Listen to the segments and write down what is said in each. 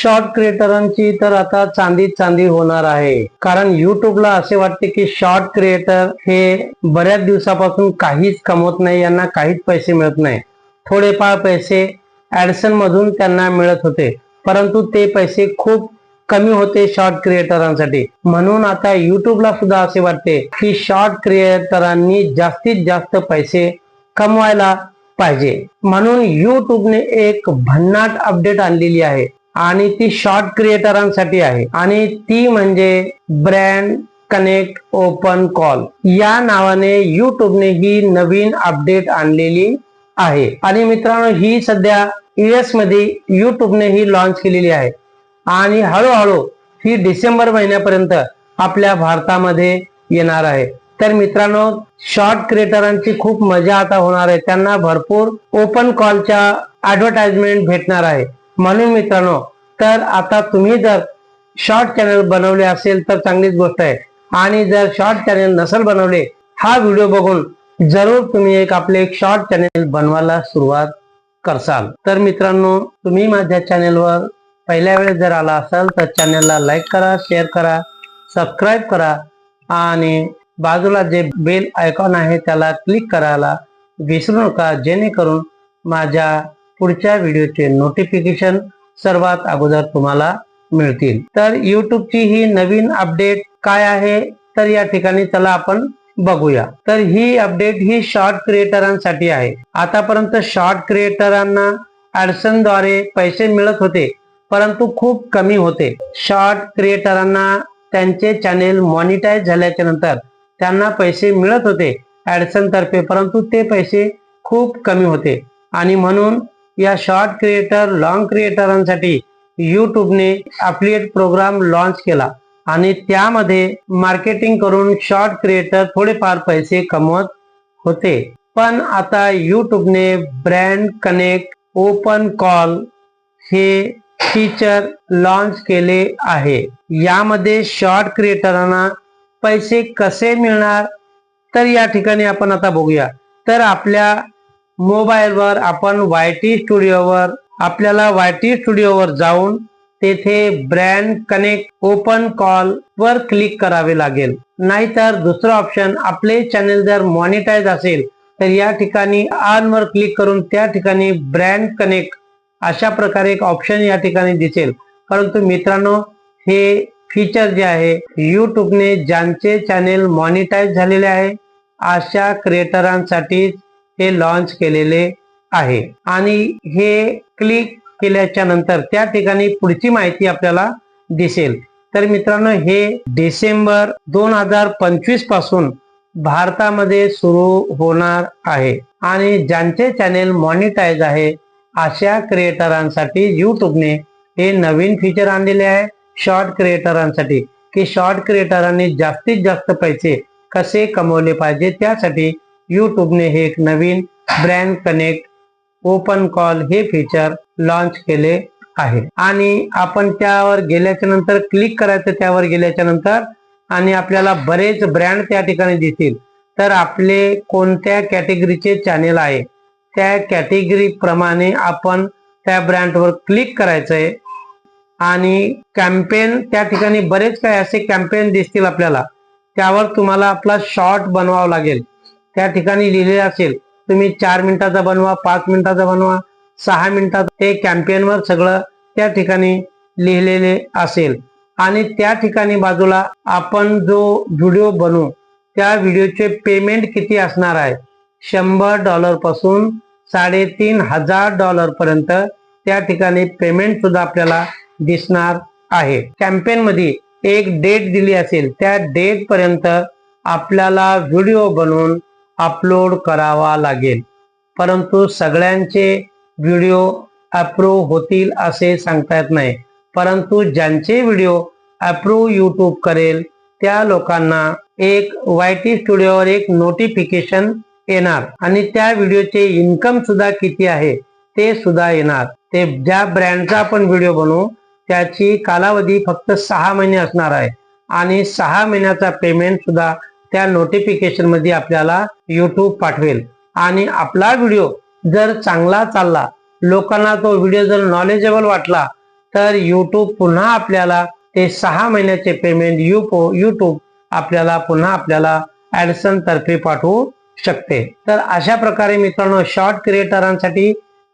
Short क्रिएटरांची तर आता चांदी चांदी होणार आहे, कारण युट्यूबला असे वाटते की शॉर्ट क्रिएटर हे बऱ्याच दिवसापासून काहीच कमवत नाही, यांना काहीच पैसे मिळत नाही. थोडेफार पैसे ऍडसन मधून त्यांना मिळत होते, परंतु ते पैसे खूप कमी होते शॉर्ट क्रिएटरांसाठी. म्हणून आता युट्यूबला सुद्धा असे वाटते की शॉर्ट क्रिएटरांनी जास्तीत जास्त पैसे कमवायला पाहिजे. म्हणून युट्यूबने एक भन्नाट अपडेट आणलेली आहे आणि ती शॉर्ट क्रिएटरांसाठी आहे, आणि ती म्हणजे ब्रँड कनेक्ट ओपन कॉल या नावाने युट्यूबने ही नवीन अपडेट आणलेली आहे. आणि मित्रांनो, ही सध्या यूएस मध्ये युट्यूबने ही लॉन्च केलेली आहे आणि हळूहळू ही डिसेंबर महिन्यापर्यंत आपल्या भारतामध्ये येणार आहे. तर मित्रांनो, शॉर्ट क्रिएटरांची खूप मजा आता होणार आहे. त्यांना भरपूर ओपन कॉलच्या ऍडव्हर्टाइजमेंट भेटणार आहे. म्हणून मित्रांनो, तर आता तुम्ही जर शॉर्ट चॅनल बनवले असेल तर चांगलीच गोष्ट आहे, आणि जर शॉर्ट चॅनल नसेल बनवले, हा व्हिडिओ बघून जरूर तुम्ही आपले एक शॉर्ट चॅनल बनवायला सुरुवात करसाल. तर मित्रांनो, तुम्ही माझ्या चॅनलवर पहिल्या वेळेस जर आला असाल तर चॅनलला लाईक करा, शेअर करा, सबस्क्राईब करा आणि बाजूला जे बेल आयकॉन आहे त्याला क्लिक करायला विसरू नका, जेणेकरून माझ्या पुढच्या व्हिडिओचे नोटिफिकेशन सर्वात अगोदर तुम्हाला मिळतील. तर युट्यूबची ही नवीन अपडेट काय आहे, तर या ठिकाणी चला आपण बघूया. तर ही अपडेट ही शॉर्ट क्रिएटरांसाठी आहे. आतापर्यंत शॉर्ट क्रिएटरांना ऍडसन द्वारे पैसे मिळत होते, परंतु खूप कमी होते. शॉर्ट क्रिएटरांना त्यांचे चॅनेल मॉनिटाईज झाल्याच्या नंतर त्यांना पैसे मिळत होते ऍडसन तर्फे, परंतु ते पैसे खूप कमी होते. आणि म्हणून या शॉर्ट क्रिएटर लॉंग क्रिएटरांसाठी युट्यूबने अफिलिएट प्रोग्राम लॉन्च केला आणि त्यामध्ये मार्केटिंग करून शॉर्ट क्रिएटर थोडेफार पैसे कमवत होते. पण आता युट्यूबने ब्रँड कनेक्ट ओपन कॉल हे फीचर लॉन्च केले आहे. यामध्ये शॉर्ट क्रिएटरांना पैसे कसे मिळणार, तर या ठिकाणी आपण आता बघूया. तर आपल्या मोबाईलवर आपण YT स्टुडिओवर जाऊन तेथे ब्रँड कनेक्ट ओपन कॉल वर क्लिक करावे लागेल. नाहीतर दुसरं ऑप्शन, आपले चॅनल जर मॉनिटाईज असेल तर या ठिकाणी ऑन वर क्लिक करून त्या ठिकाणी ब्रँड कनेक्ट अशा प्रकारे एक ऑप्शन या ठिकाणी दिसेल. परंतु मित्रांनो, हे फीचर जे आहे युट्यूबने ज्यांचे चॅनेल मॉनिटाईज झालेले आहे अशा क्रिएटरांसाठी हे लॉन्च केलेले आहे. आणि हे क्लिक केल्याच्या नंतर त्या ठिकाणी पुढची माहिती आपल्याला दिसेल. तर मित्रांनो, हे डिसेंबर 2025 पासून भारतामध्ये सुरू होणार आहे आणि ज्यांचे चॅनेल मॉनिटाईज आहे अशा क्रिएटरांसाठी युट्यूबने हे नवीन फीचर आणलेले आहे शॉर्ट क्रिएटरांसाठी, की शॉर्ट क्रिएटरांनी जास्तीत जास्त पैसे कसे कमवले पाहिजे. त्यासाठी युट्यूबने हे एक नवीन ब्रँड कनेक्ट ओपन कॉल हे फीचर लॉन्च केले आहे. आणि आपण त्यावर गेल्याच्या नंतर क्लिक करायचं, त्यावर गेल्याच्या नंतर आणि आपल्याला बरेच ब्रँड त्या ठिकाणी दिसतील. तर आपले कोणत्या कॅटेगरीचे चॅनेल आहे त्या कॅटेगरी प्रमाणे आपण त्या ब्रँडवर क्लिक करायचंय आणि कॅम्पेन त्या ठिकाणी बरेच काही असे कॅम्पेन दिसतील आपल्याला, त्यावर तुम्हाला आपला शॉर्ट बनवावा लागेल. त्या ठिकाणी लिहिलेले असेल तुम्ही 4 मिनिटाचा बनवा, 5 मिनिटाचा बनवा, 6 मिनिटाचा, ते कॅम्पेनवर सगळं त्या ठिकाणी लिहिलेले असेल. आणि त्या ठिकाणी बाजूला आपण जो व्हिडिओ बनवू त्या व्हिडिओचे पेमेंट किती असणार आहे, $100 पासून $3500 पर्यंत त्या ठिकाणी पेमेंट सुद्धा आपल्याला दिसणार आहे. कॅम्पेन मध्ये एक डेट दिली असेल, त्या डेट पर्यंत आपल्याला व्हिडिओ बनवून अपलोड करावा लागेल. परंतु सगळ्यांचे व्हिडिओ अप्रूव्ह होतील असे सांगता येत नाही, परंतु ज्यांचे व्हिडिओ अप्रूव्ह युट्यूब करेल त्या लोकांना एक YT स्टुडिओवर एक नोटिफिकेशन येणार आणि त्या व्हिडिओचे इन्कम सुद्धा किती आहे ते सुद्धा येणार. ते ज्या ब्रँडचा आपण व्हिडिओ बनवू त्याची कालावधी फक्त 6 महिने असणार आहे आणि 6 महिन्याचा पेमेंट सुद्धा त्या नोटिफिकेशन मध्ये आपल्याला युट्यूब पाठवेल. आणि आपला व्हिडिओ जर चांगला चालला, लोकांना तो व्हिडिओ जर नॉलेजेबल वाटला, तर यूट्यूब पुन्हा आपल्याला ते 6 महिन्याचे पेमेंट यूट्यूब आपल्याला पुन्हा आपल्याला ऍडसन तर्फे पाठवू शकते. तर अशा प्रकारे मित्रांनो शॉर्ट क्रिएटरांसाठी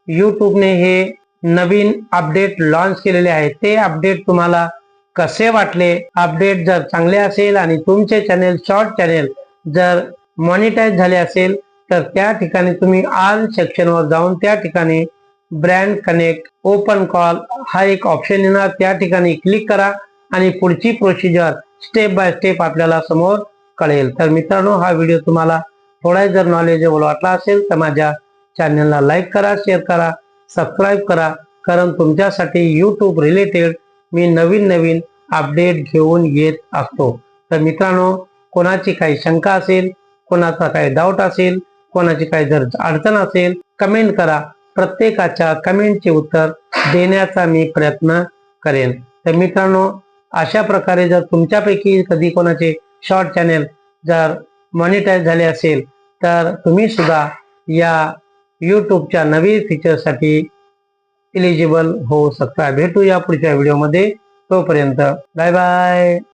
यूट्यूबने हे नवीन अपडेट लॉन्च केलेले आहे. ते अपडेट तुम्हाला कसे वाटले? अपडेट जर चांगले असेल आणि तुमचे चॅनेल शॉर्ट चॅनेल जर मॉनिटाईज झाले असेल तर त्या ठिकाणी तुम्ही ऑल सेक्शनवर जाऊन त्या ठिकाणी ब्रँड कनेक्ट ओपन कॉल हा एक ऑप्शन येणार. त्या ठिकाणी क्लिक करा आणि पुढची प्रोसिजर स्टेप बाय स्टेप आपल्याला समोर कळेल. तर मित्रांनो हा व्हिडिओ तुम्हाला थोडा जर नॉलेजेबल वाटला असेल तर माझ्या चॅनलला लाईक करा, शेअर करा, सबस्क्राईब करा, कारण तुमच्यासाठी यूट्यूब रिलेटेड मी नवीन नवीन अपडेट घेऊन येत असतो. तर मित्रांनो कोणाची काही शंका असेल, कोणाचा काही डाऊट असेल, कोणाची काही जर अडचण असेल कमेंट करा. प्रत्येकाच्या कमेंटचे उत्तर देण्याचा मी प्रयत्न करेन. तर मित्रांनो अशा प्रकारे जर तुमच्यापैकी कधी कोणाचे शॉर्ट चॅनेल जर मॉनिटाईज झाले असेल तर तुम्ही सुद्धा या यूट्यूबच्या नवीन फीचरसाठी एलिजिबल होऊ शकता. भेटूया पुढच्या व्हिडिओमध्ये. तोपर्यंत बाय बाय.